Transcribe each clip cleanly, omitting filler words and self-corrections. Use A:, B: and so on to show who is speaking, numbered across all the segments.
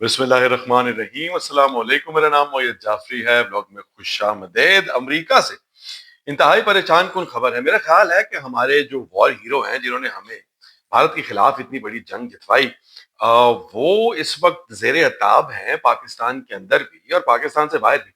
A: बिस्मिल्लाहिर्रहमानिर्रहीम। अस्सलाम वालेकुम। मेरा नाम मोयद जाफरी है। ब्लॉग में खुश आमदेद। अमरीका से इंतहाई परेशान कुन खबर है। मेरा ख्याल है कि हमारे जो वॉर हीरो हैं जिन्होंने हमें भारत के खिलाफ इतनी बड़ी जंग जितवाई, वो इस वक्त जेर अताब हैं पाकिस्तान के अंदर भी और पाकिस्तान से बाहर भी।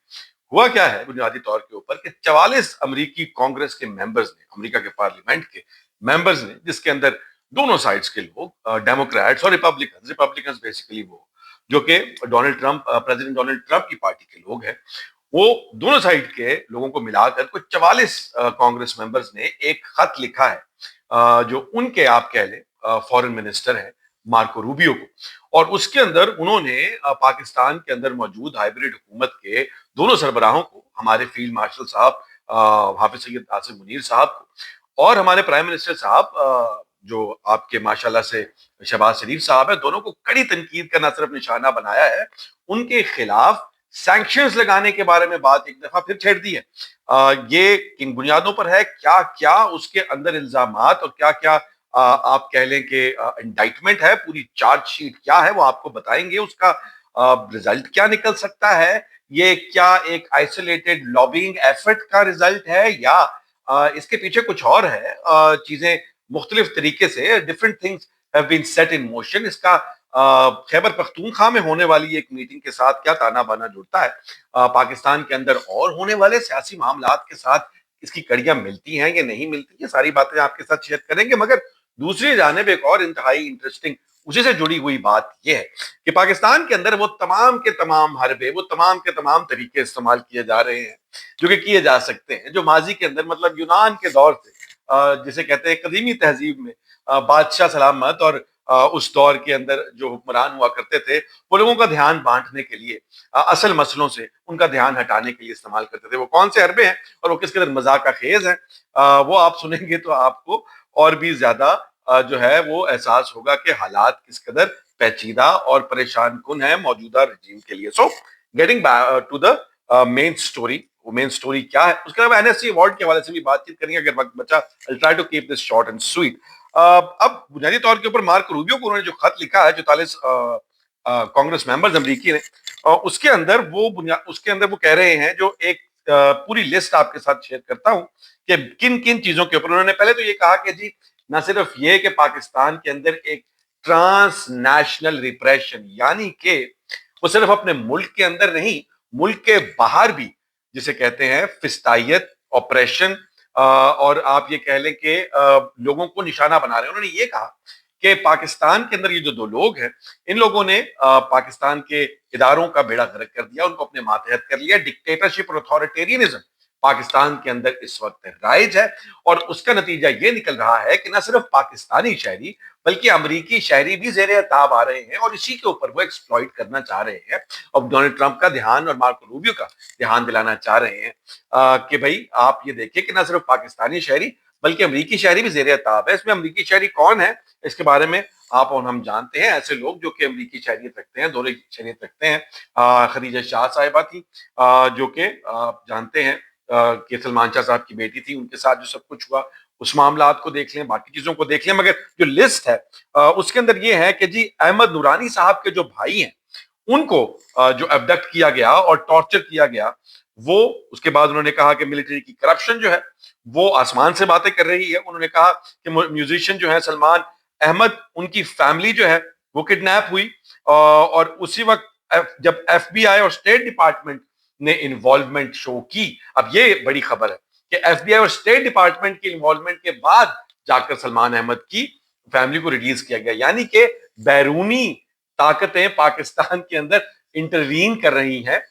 A: हुआ क्या है बुनियादी तौर के ऊपर कि 44 अमरीकी कांग्रेस के मेंबर्स ने, अमेरिका के पार्लियामेंट के मेंबर्स ने, जिसके अंदर दोनों साइड्स के लोग, डेमोक्रेट्स और रिपब्लिकन बेसिकली वो जो कि Donald Trump, president Donald Trump की पार्टी के लोग हैं, वो दोनों साइड के लोगों को मिलाकर कुछ 44 कांग्रेस मेंबर्स ने एक खत लिखा है, जो उनके आप कह लें फॉरेन मिनिस्टर हैं मार्को रूबियो को। और उसके अंदर उन्होंने पाकिस्तान के अंदर मौजूद हाइब्रिड हुकूमत के दोनों सरबराहों को, हमारे फील्ड मार्शल साहब हाफिज सईद आसिम मुनीर साहब को और हमारे प्राइम मिनिस्टर साहब, जो आपके माशाल्लाह से शहबाज शरीफ साहब है, दोनों को कड़ी तनकीद का न सिर्फ निशाना बनाया है, उनके खिलाफ सैंक्शंस लगाने के बारे में बात एक दफा फिर छेड़ दी है। ये किन बुनियादों पर है, क्या क्या उसके अंदर इल्जामात और क्या क्या आप कह लें कि इंडाइटमेंट है, पूरी चार्जशीट क्या है वो आपको बताएंगे। उसका रिजल्ट क्या निकल सकता है, ये क्या एक आइसोलेटेड लॉबिंग एफर्ट का रिजल्ट है या इसके पीछे कुछ और है। चीजें मुख्तलिफ तरीके से different things have been set in motion. इसका खैबर पख्तूनख्वा में होने वाली एक मीटिंग के साथ क्या ताना बाना जुड़ता है, पाकिस्तान के अंदर और होने वाले सियासी मामलात के साथ इसकी कड़ियां मिलती हैं या नहीं मिलती, ये सारी बातें आपके साथ शेयर करेंगे। मगर दूसरी जानिब एक और इंतहाई इंटरेस्टिंग उसी से जुड़ी हुई बात यह है कि पाकिस्तान के अंदर वो तमाम के तमाम हरबे, वो तमाम के तमाम तरीके इस्तेमाल किए जा रहे हैं जो कि किए जा सकते हैं, जो माजी के अंदर मतलब यूनान के दौर से, जिसे कहते हैं कदीमी तहजीब में, बादशाह सलामत और उस दौर के अंदर जो हुक्मरान हुआ करते थे, वो लोगों का ध्यान बांटने के लिए, असल मसलों से उनका ध्यान हटाने के लिए इस्तेमाल करते थे। वो कौन से हरबे हैं और वो किस कदर मजाक का खेज है, वो आप सुनेंगे तो आपको और भी ज्यादा जो है वो एहसास होगा कि हालात किस कदर पेचीदा और परेशान कुन है मौजूदा रजीम के लिए। So getting back to the main story, वो मेन स्टोरी क्या है, उसके अलावा एनएससी अवार्ड के हवाले से भी बातचीत करेंगे अगर वक्त बचा। I try to keep this short and sweet. अब बुनियादी तौर के ऊपर मार्क रूबियो को उन्होंने जो खत लिखा है 44 कांग्रेस मेंबर्स अमरीकी ने, उसके अंदर वो कह रहे हैं, जो एक पूरी लिस्ट आपके साथ शेयर करता हूं कि किन किन चीजों के ऊपर उन्होंने पहले तो ये कहा कि जी न सिर्फ ये कि पाकिस्तान के अंदर एक ट्रांस नेशनल रिप्रेशन, यानी कि वो सिर्फ अपने मुल्क के अंदर नहीं, मुल्क के बाहर भी जिसे कहते हैं फिस्तायत ऑपरेशन, और आप ये कह लें कि लोगों को निशाना बना रहे हैं। उन्होंने ये कहा कि पाकिस्तान के अंदर ये जो दो लोग हैं, इन लोगों ने पाकिस्तान के इदारों का बेड़ा गर्क कर दिया, उनको अपने मातहत कर लिया। डिक्टेटरशिप और अथॉरिटेरियनिज्म पाकिस्तान के अंदर इस वक्त राइज है और उसका नतीजा ये निकल रहा है कि न सिर्फ पाकिस्तानी शहरी बल्कि अमरीकी शहरी भी जेर ताब आ रहे हैं और इसी के ऊपर वो एक्सप्लॉइट करना चाह रहे हैं। अब डोनाल्ड ट्रंप का ध्यान और मार्को रूबियो का ध्यान दिलाना चाह रहे हैं कि भाई आप ये देखिए कि न सिर्फ पाकिस्तानी शहरी बल्कि अमरीकी शहरी भी जेर ताब है। इसमें अमरीकी शहरी कौन है, इसके बारे में आप और हम जानते हैं। ऐसे लोग जो कि अमरीकी शहरियत रखते हैं, दोनों शहरियत रखते हैं। खदीजा शाह साहिबा थी, जो कि आप जानते हैं कि सलमान शाह साहब की बेटी थी, उनके साथ जो सब कुछ हुआ उस मामलात को देख लें, बाकी चीजों को देख लें। मगर जो लिस्ट है उसके अंदर ये है कि जी अहमद नूरानी साहब के जो भाई हैं उनको जो अबडक्ट किया गया और टॉर्चर किया गया, वो उसके बाद उन्होंने कहा कि मिलिट्री की करप्शन जो है वो आसमान से बातें कर रही है। उन्होंने कहा कि म्यूजिशियन जो है सलमान अहमद, उनकी फैमिली जो है वो किडनैप हुई, और उसी वक्त जब एफबीआई और स्टेट डिपार्टमेंट ने इन्वॉल्वमेंट शो की। अब ये बड़ी खबर है कि एफबीआई और स्टेट डिपार्टमेंट की इन्वॉल्वमेंट के बाद जाकर सलमान अहमद की फैमिली को रिलीज किया गया, यानी कि बैरूनी ताकतें पाकिस्तान के अंदर इंटरवीन कर रही हैं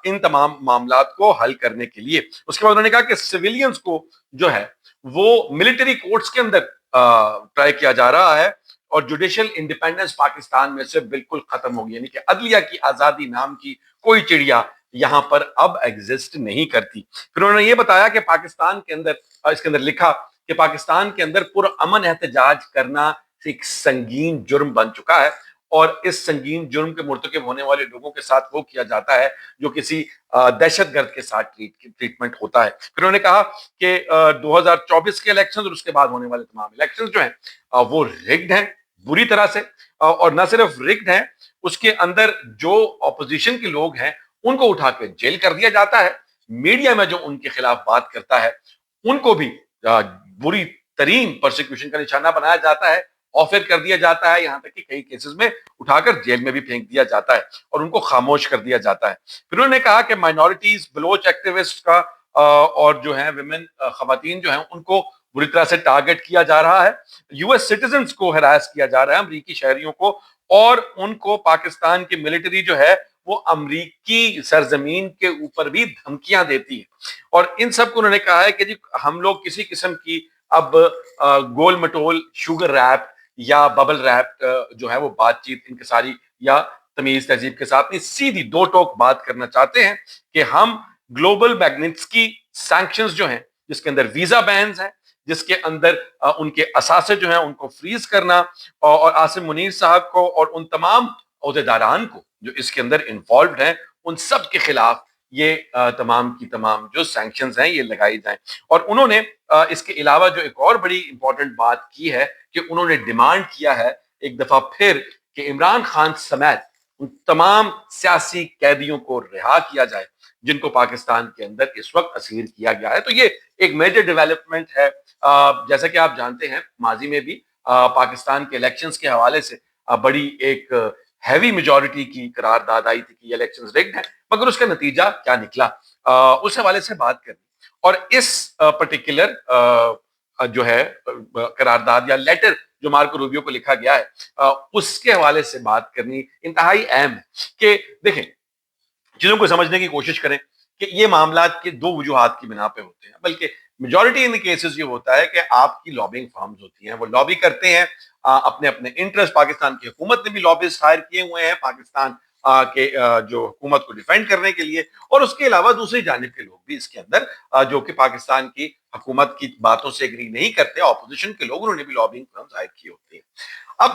A: इन तमाम मामलात को हल करने के लिए। उसके बाद उन्होंने कहा कि सिविलियंस को जो है वो मिलिट्री कोर्ट्स के अंदर ट्राई किया जा रहा है और जुडिशियल इंडिपेंडेंस पाकिस्तान में से बिल्कुल खत्म होगी, यानी कि अदलिया की आजादी नाम की कोई चिड़िया यहां पर अब एग्जिस्ट नहीं करती। फिर उन्होंने ये बताया कि पाकिस्तान के अंदर, इसके अंदर लिखा कि पाकिस्तान के अंदर पुरअमन एहतजाज करना एक संगीन जुर्म बन चुका है और इस संगीन जुर्म के मुर्तकिब होने वाले लोगों के साथ वो किया जाता है जो किसी दहशतगर्द के साथ ट्रीटमेंट होता है। फिर उन्होंने कहा कि 2024 के इलेक्शन और उसके बाद होने वाले तमाम इलेक्शन जो हैं वो रिग्ड हैं बुरी तरह से, और न सिर्फ रिग्ड हैं اس کے اندر جو اپوزیشن کے لوگ ہیں ان کو اٹھا کے جیل کر دیا جاتا ہے، میڈیا میں جو ان کے خلاف بات کرتا ہے ان کو بھی بری ترین پرسیکیوشن کا نشانہ بنایا جاتا ہے، آفر کر دیا جاتا ہے، یہاں تک کہ کئی کیسز میں اٹھا کر جیل میں بھی پھینک دیا جاتا ہے اور ان کو خاموش کر دیا جاتا ہے۔ پھر انہوں نے کہا کہ مائنورٹیز، بلوچ ایکٹیوسٹ کا اور جو ہیں ویمن، خواتین جو ہیں ان کو بری طرح سے ٹارگٹ کیا جا رہا ہے، یو ایس سٹیزنز کو ہراس کیا جا رہا ہے، امریکی شہریوں کو، اور ان کو پاکستان کی ملٹری جو ہے وہ امریکی سرزمین کے اوپر بھی دھمکیاں دیتی ہے۔ اور ان سب کو انہوں نے کہا ہے کہ جی ہم لوگ کسی قسم کی اب گول مٹول شوگر ریپ یا ببل ریپ جو ہے وہ بات چیت انکساری یا تمیز تہذیب کے ساتھ نہیں، سیدھی دو ٹوک بات کرنا چاہتے ہیں کہ ہم گلوبل میگنٹسکی سینکشنز جو ہیں، جس کے اندر ویزا بینز ہیں، جس کے اندر ان کے اثاثے جو ہیں ان کو فریز کرنا، اور عاصم منیر صاحب کو اور ان تمام عہدیداران کو جو اس کے اندر انوالوڈ ہیں ان سب کے خلاف یہ تمام کی تمام جو سینکشنز ہیں یہ لگائی جائیں۔ اور انہوں نے اس کے علاوہ جو ایک اور بڑی امپورٹنٹ بات کی ہے کہ انہوں نے ڈیمانڈ کیا ہے ایک دفعہ پھر کہ عمران خان سمیت ان تمام سیاسی قیدیوں کو رہا کیا جائے جن کو پاکستان کے اندر اس وقت اسیر کیا گیا ہے۔ تو یہ ایک میجر ڈیولپمنٹ ہے۔ جیسا کہ آپ جانتے ہیں ماضی میں بھی پاکستان کے الیکشنز کے حوالے سے بڑی ایک ہیوی میجورٹی کی قرارداد آئی تھی کہ یہ الیکشنز ریگڈ ہیں، مگر اس کا نتیجہ کیا نکلا اس حوالے سے بات کرنی، اور اس پرٹیکولر جو ہے قرارداد یا لیٹر جو مارکو روبیو کو لکھا گیا ہے اس کے حوالے سے بات کرنی انتہائی اہم ہے کہ دیکھیں چیزوں کو سمجھنے کی کوشش کریں کہ یہ معاملات کے دو وجوہات کی بنا پہ ہوتے ہیں، بلکہ میجورٹی ان کیسز یہ ہوتا ہے کہ آپ کی لابنگ فارمز ہوتی ہیں، وہ لابی کرتے ہیں اپنے اپنے انٹرسٹ۔ پاکستان کی حکومت نے بھی لابسٹ ہائر کیے ہوئے ہیں پاکستان کے جو حکومت کو ڈیفینڈ کرنے کے لیے، اور اس کے علاوہ دوسری جانب کے لوگ بھی اس کے اندر جو کہ پاکستان کی حکومت کی باتوں سے ایگری نہیں کرتے، اپوزیشن کے لوگ، انہوں نے بھی لابنگ فارمز ہائر کی ہوتی ہیں۔ اب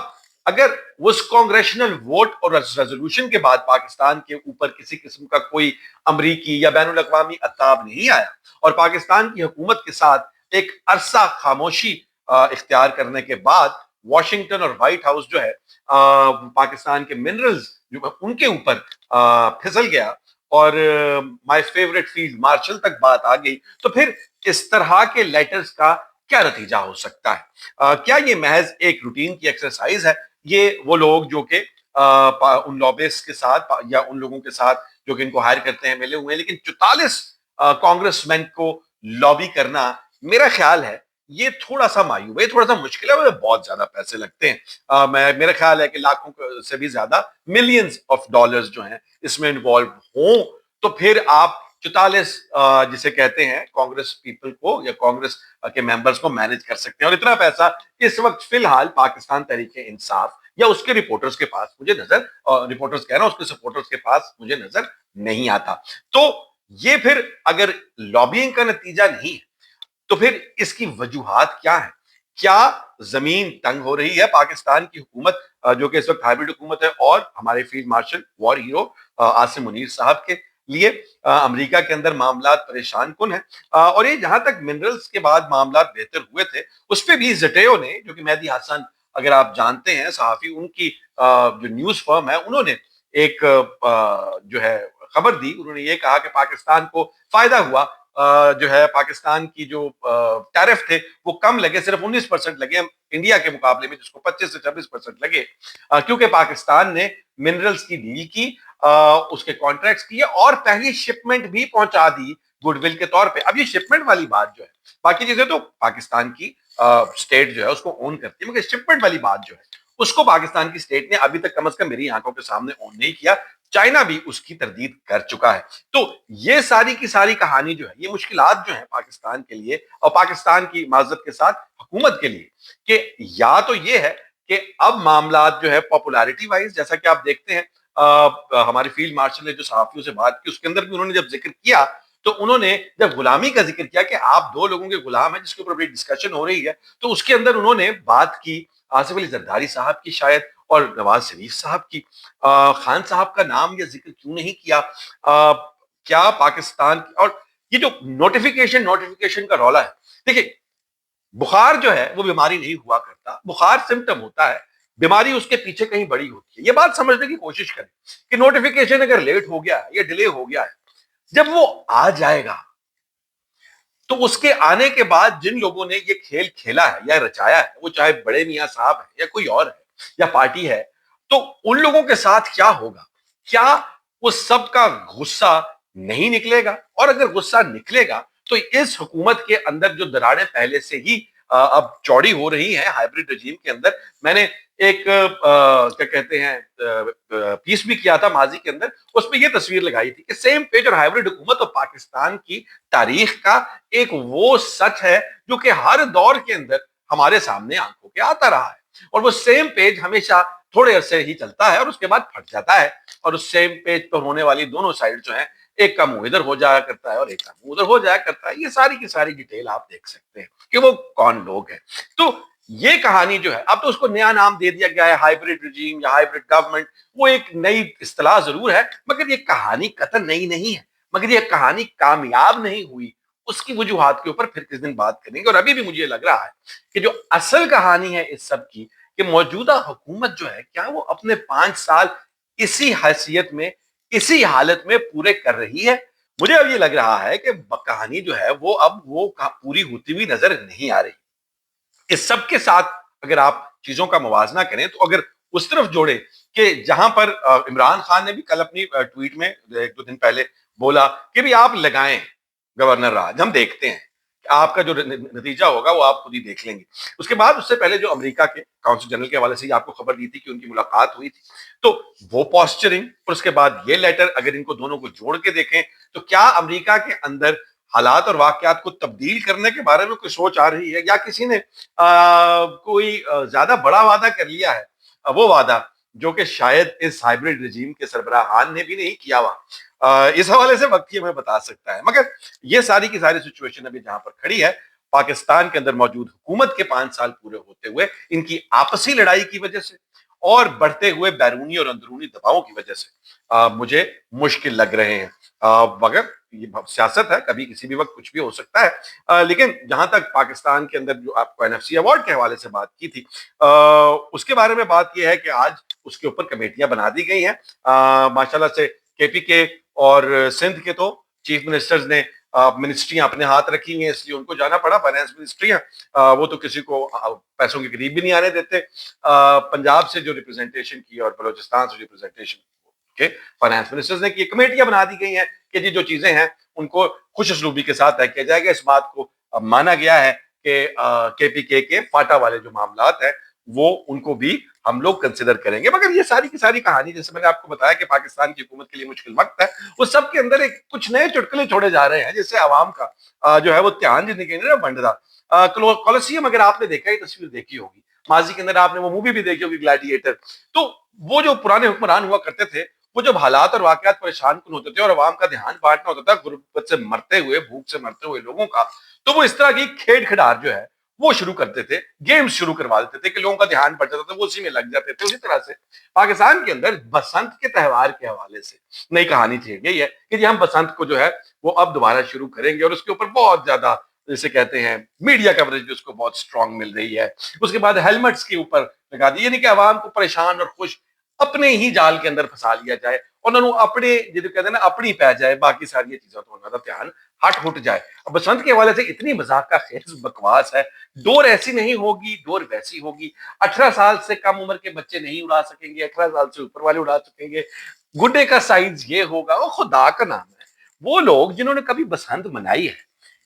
A: اگر اس کانگریشنل ووٹ اور ریزولوشن کے بعد پاکستان کے اوپر کسی قسم کا کوئی امریکی یا بین الاقوامی عتاب نہیں آیا اور پاکستان کی حکومت کے ساتھ ایک عرصہ خاموشی اختیار کرنے کے بعد واشنگٹن اور وائٹ ہاؤس جو ہے پاکستان کے منرلز جو ان کے اوپر پھسل گیا اور مائی فیوریٹ فیلڈ مارشل تک بات آ گئی، تو پھر اس طرح کے لیٹرز کا کیا نتیجہ ہو سکتا ہے؟ کیا یہ محض ایک روٹین کی ایکسرسائز ہے؟ یہ وہ لوگ جو کہ ان لابیسٹ کے ساتھ یا ان لوگوں کے ساتھ جو کہ ان کو ہائر کرتے ہیں ملے ہوئے ہیں، لیکن 44 کانگریس مین کو لابی کرنا میرا خیال ہے یہ تھوڑا سا معیوب ہے، تھوڑا سا مشکل ہے، بہت زیادہ پیسے لگتے ہیں۔ میرا خیال ہے کہ لاکھوں سے بھی زیادہ ملینز آف ڈالرز جو ہیں اس میں انوالو ہوں تو پھر آپ 44 جسے کہتے ہیں کانگریس پیپل کو یا کانگریس کے ممبرز کو مینج کر سکتے ہیں، اور اتنا پیسہ اس وقت فی الحال پاکستان تحریک انصاف یا اس کے رپورٹرز کے پاس مجھے نظر، رپورٹرز کہہ رہا ہوں اس کے سپورٹرز کے پاس مجھے نظر نہیں آتا۔ تو یہ پھر اگر لابینگ کا نتیجہ نہیں ہے تو پھر اس کی وجوہات کیا ہیں؟ کیا زمین تنگ ہو رہی ہے پاکستان کی حکومت جو کہ اس وقت ہائیبرڈ حکومت ہے اور ہمارے فیلڈ مارشل وار ہیرو عاصم منیر صاحب کے لیے امریکہ کے اندر معاملات پریشان کن ہیں، اور یہ جہاں تک منرلز کے بعد معاملات بہتر ہوئے تھے اس پہ بھی زٹیو نے جو کہ مہدی حسن اگر آپ جانتے ہیں صحافی، ان کی جو نیوز فرم ہے انہوں نے ایک جو ہے خبر دی، انہوں نے یہ کہا کہ پاکستان کو فائدہ ہوا، جو ہے پاکستان کی جو ٹیرف تھے وہ کم لگے، صرف 19% لگے انڈیا کے مقابلے میں جس کو 25 سے 26% لگے، کیونکہ پاکستان نے منرلز کی ڈیل کی، اس کے کانٹریکٹس کیے اور پہلی شپمنٹ بھی پہنچا دی گڈ ول کے طور پہ۔ اب یہ شپمنٹ والی بات جو ہے، باقی چیزیں تو پاکستان کی اسٹیٹ جو ہے اس کو اون کرتی ہے، مگر شپمنٹ والی بات جو ہے اس کو پاکستان کی اسٹیٹ نے ابھی تک کم از کم میری آنکھوں کے سامنے اون نہیں کیا، چائنا بھی اس کی تردید کر چکا ہے۔ تو یہ ساری کی ساری کہانی جو ہے یہ مشکلات جو ہیں پاکستان کے لیے اور پاکستان کی معذرت کے ساتھ حکومت کے لیے، کہ یا تو یہ ہے کہ اب معاملات جو ہے پاپولیرٹی وائز جیسا کہ آپ دیکھتے ہیں ہمارے فیلڈ مارشل نے جو صحافیوں سے بات کی اس کے اندر بھی انہوں نے جب ذکر کیا تو انہوں نے جب غلامی کا ذکر کیا کہ آپ دو لوگوں کے غلام ہیں جس کے اوپر بڑی ڈسکشن ہو رہی ہے، تو اس کے اندر انہوں نے بات کی آصف علی زرداری صاحب کی شاید اور نواز شریف صاحب کی۔ خان صاحب کا نام یا ذکر کیوں نہیں کیا؟ کیا پاکستان اور یہ جو نوٹیفیکیشن کا رولا ہے، دیکھیں بخار جو ہے وہ بیماری نہیں ہوا کرتا، بخار سمٹم ہوتا ہے، बीमारी उसके पीछे कहीं बड़ी होती है। ये बात समझने की कोशिश करें कि नोटिफिकेशन अगर लेट हो गया या डिले हो गया है, जब वो आ जाएगा तो उसके आने के बाद जिन लोगों ने ये खेल खेला है या रचाया है, वो चाहे बड़े मियां साहब है या कोई और है या पार्टी है, तो उन लोगों के साथ क्या होगा? क्या उस सब का गुस्सा नहीं निकलेगा? और अगर गुस्सा निकलेगा तो इस हुकूमत के अंदर जो दरारें पहले से ही अब चौड़ी हो रही हैं हाइब्रिड रजीम के अंदर, मैंने एक क्या कहते हैं पीस भी किया था माजी के अंदर, उसमें यह तस्वीर लगाई थी कि सेम पेज और हाइब्रिड हुकूमत और पाकिस्तान की तारीख का एक वो सच है जो कि हर दौर के अंदर हमारे सामने आंखों के आता रहा है, और वो सेम पेज हमेशा थोड़े अरसे ही चलता है और उसके बाद फट जाता है, और उस सेम पेज पर होने वाली दोनों साइड जो है, एक का मुंह इधर हो जाया करता है और एक का मुंह उधर हो जाया करता है। ये सारी की सारी डिटेल आप देख सकते हैं कि वो कौन लोग हैं। तो ये कहानी जो है, अब तो उसको नया नाम दे दिया गया है हाइब्रिड रिजीम या हाइब्रिड गवर्नमेंट, वो एक नई इस्तेलाह जरूर है, मगर ये कहानी कतई नई नहीं है, मगर ये कहानी कामयाब नहीं हुई उसकी वजूहात के ऊपर फिर किस दिन बात करेंगे। और अभी भी मुझे लग रहा है कि जो असल कहानी है इस सब की, कि मौजूदा हुकूमत जो है, क्या वो अपने 5 साल इसी हैसियत में, इसी हालत में पूरे कर रही है? मुझे अब ये लग रहा है कि कहानी जो है वो अब वो पूरी होती हुई नजर नहीं आ रही। इस सब के साथ अगर आप चीजों का मुवाजना करें, तो अगर उस तरफ जोड़े कि जहां पर इमरान खान ने भी कल अपनी ट्वीट में 1-2 दिन पहले बोला कि भी आप लगाएं गवर्नर राज, हम देखते हैं आपका जो नतीजा होगा वो आप खुद ही देख लेंगे। उसके बाद उससे पहले जो अमेरिका के काउंसिल जनरल के हवाले से आपको खबर दी थी कि उनकी मुलाकात हुई थी, तो वो पॉस्चरिंग और उसके बाद ये लेटर, अगर इनको दोनों को जोड़ के देखें तो क्या अमेरिका के अंदर हालात और वाकयात को तब्दील करने के बारे में कोई सोच आ रही है, या किसी ने कोई ज्यादा बड़ा वादा कर लिया है, वो वादा जो कि शायद इस हाइब्रिड रिजीम के सरबराहान ने भी नहीं किया हुआ। इस हवाले से वक्त ही हमें बता सकता है, मगर ये सारी की सारी सिचुएशन अभी जहां पर खड़ी है, पाकिस्तान के अंदर मौजूद हुकूमत के 5 साल पूरे होते हुए इनकी आपसी लड़ाई की वजह से और बढ़ते हुए बैरूनी और अंदरूनी दबावों की वजह से मुझे मुश्किल लग रहे हैं। मगर ये सियासत है, कभी किसी भी वक्त कुछ भी हो सकता है। लेकिन जहां तक पाकिस्तान के अंदर जो आपको एनएफसी अवार्ड के हवाले से बात की थी, उसके बारे में बात यह है कि आज उसके ऊपर कमेटियां बना दी गई हैं। माशाल्लाह से केपीके और सिंध के तो चीफ मिनिस्टर्स ने मिनिस्ट्रियां अपने हाथ रखी हैं, इसलिए उनको जाना पड़ा। फाइनेंस मिनिस्ट्रियां, वो तो किसी को पैसों के करीब भी नहीं आने देते। पंजाब से जो रिप्रेजेंटेशन की और बलोचिस्तान से रिप्रेजेंटेशन के फाइनेंस मिनिस्टर्स ने की, कमेटियां बना दी गई हैं कि जी जो चीजें हैं उनको खुश उसलूबी के साथ तय किया जाएगा। इस बात को माना गया है कि केपीके के फाटा वाले जो मामलात हैं वो उनको भी हम लोग कंसिडर करेंगे। मगर ये सारी की सारी कहानी, जैसे मैंने आपको बताया कि पाकिस्तान की हुकूमत के लिए मुश्किल वक्त है, उस सब के अंदर एक कुछ नए चुटकुले छोड़े जा रहे हैं, जिससे आवाम का जो है वो ध्यान जिंदगी ना बंट रहा। कोलोसियम अगर आपने देखा, ये तस्वीर देखी होगी, माजी के अंदर आपने वो मूवी भी देखी होगी ग्लैडिएटर, तो वो जो पुराने हुक्मरान हुआ करते थे, वो जब हालात और वाकयात परेशान कुन होते थे और आवाम का ध्यान बांटना होता था गुर्बत से मरते हुए, भूख से मरते हुए लोगों का, तो वो इस तरह की खेड़ खिड़ार जो है वो शुरू करते थे, गेम्स शुरू करवा देते थे कि लोगों का ध्यान बढ़ जाता था, वो उसी में लग जाते थे। उसी तरह से पाकिस्तान के अंदर बसंत के त्योहार के हवाले से नई कहानी थी यही है कि जी हम बसंत को जो है वो अब दोबारा शुरू करेंगे, और उसके ऊपर बहुत ज्यादा, जैसे कहते हैं, मीडिया कवरेज भी उसको बहुत स्ट्रांग मिल रही है। उसके बाद हेलमेट्स के ऊपर लगा दी, यानी कि आवाम को परेशान और खुश अपने ही जाल के अंदर फंसा लिया जाए, उन्होंने अपने जिसे कहते हैं ना अपनी पै जाए, बाकी सारी चीजों तो उन्होंने ध्यान हट जाए। अब बसंत के हवाले से इतनी मजाक का खेल बकवास है, डोर ऐसी नहीं होगी, डोर वैसी होगी, 18 साल से कम उम्र के बच्चे नहीं उड़ा सकेंगे, 18 साल से ऊपर वाले उड़ा सकेंगे, गुड्डे का साइज ये होगा। वो खुदा का नाम है, वो लोग जिन्होंने कभी बसंत मनाई है,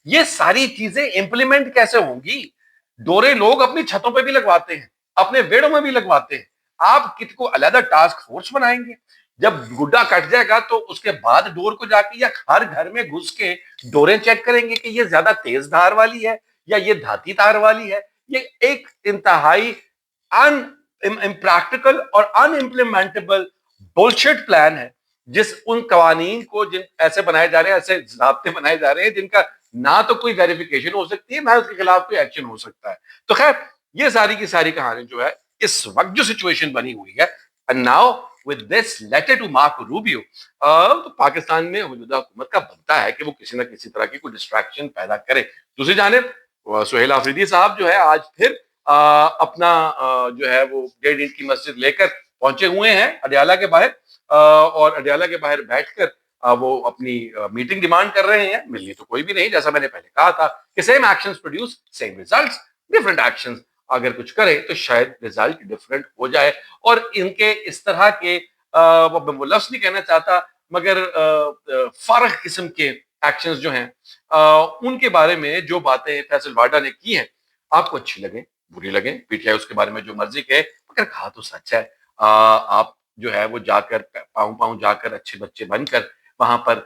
A: ये सारी चीजें इंप्लीमेंट कैसे होंगी? डोरे लोग अपनी छतों पे भी लगवाते हैं, अपने वेड़ों में भी लगवाते हैं, आप किसको अलग टास्क फोर्स बनाएंगे? जब गुड्डा कट जाएगा तो उसके बाद डोर को जाके या हर घर में घुस के डोरें चेक करेंगे कि ये ज्यादा तेज धार वाली है या ये धाती तार वाली है। ये एक इंतहाई अन इम्प्रैक्टिकल और अनइम्प्लीमेंटेबल बुलशिट प्लान है, जिस उन कवानीन को जिन ऐसे बनाए जा रहे हैं, ऐसे ज़ाब्ते बनाए जा रहे हैं जिनका ना तो कोई वेरिफिकेशन हो सकती है, ना उसके खिलाफ कोई एक्शन हो सकता है। तो खैर, ये सारी की सारी कहानी जो है, इस वक्त जो सिचुएशन बनी हुई है, and now with this letter to Marco Rubio, तो पाकिस्तान में मौजूदा हुकूमत का बनता है कि वो किसी ना किसी तरह की कोई डिस्ट्रैक्शन पैदा करे। दूसरी जानिब सुहेल आफरीदी साहब जो है आज फिर اپنا جو ہے وہ 1.5 اینٹ کی مسجد لے کر پہنچے ہوئے ہیں اڈیالہ کے باہر، اور اڈیالہ کے باہر بیٹھ کر وہ اپنی میٹنگ ڈیمانڈ کر رہے ہیں. ملی تو کوئی بھی نہیں، جیسا میں نے پہلے کہا تھا کہ same actions produce same results. Different actions اگر کچھ کریں تو شاید رزلٹ ڈفرنٹ ہو جائے. اور ان کے اس طرح کے وہ لفظ نہیں کہنا چاہتا مگر فارغ قسم کے ایکشنز جو ہیں، ان کے بارے میں جو باتیں فیصل واڈا نے کی ہیں، آپ کو اچھی لگیں بری لگیں، پی ٹی آئی اس کے بارے میں جو مرضی کہے، مگر کہا تو سچ ہے. آپ جو ہے وہ جا کر پاؤں پاؤں جا کر اچھے بچے بن کر وہاں پر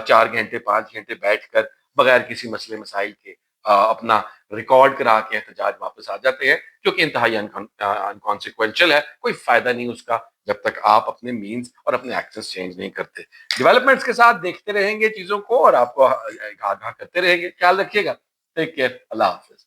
A: 4 گھنٹے 5 گھنٹے بیٹھ کر بغیر کسی مسئلے مسائل کے اپنا ریکارڈ کرا کے احتجاج واپس آ جاتے ہیں، جو کہ انتہائی انکانسیکوینشل ہے. کوئی فائدہ نہیں اس کا جب تک آپ اپنے مینز اور اپنے ایکشنز چینج نہیں کرتے. ڈیولپمنٹس کے ساتھ دیکھتے رہیں گے چیزوں کو اور آپ کو آگاہ کرتے رہیں گے. خیال رکھیے گا. Take care. اللہ حافظ.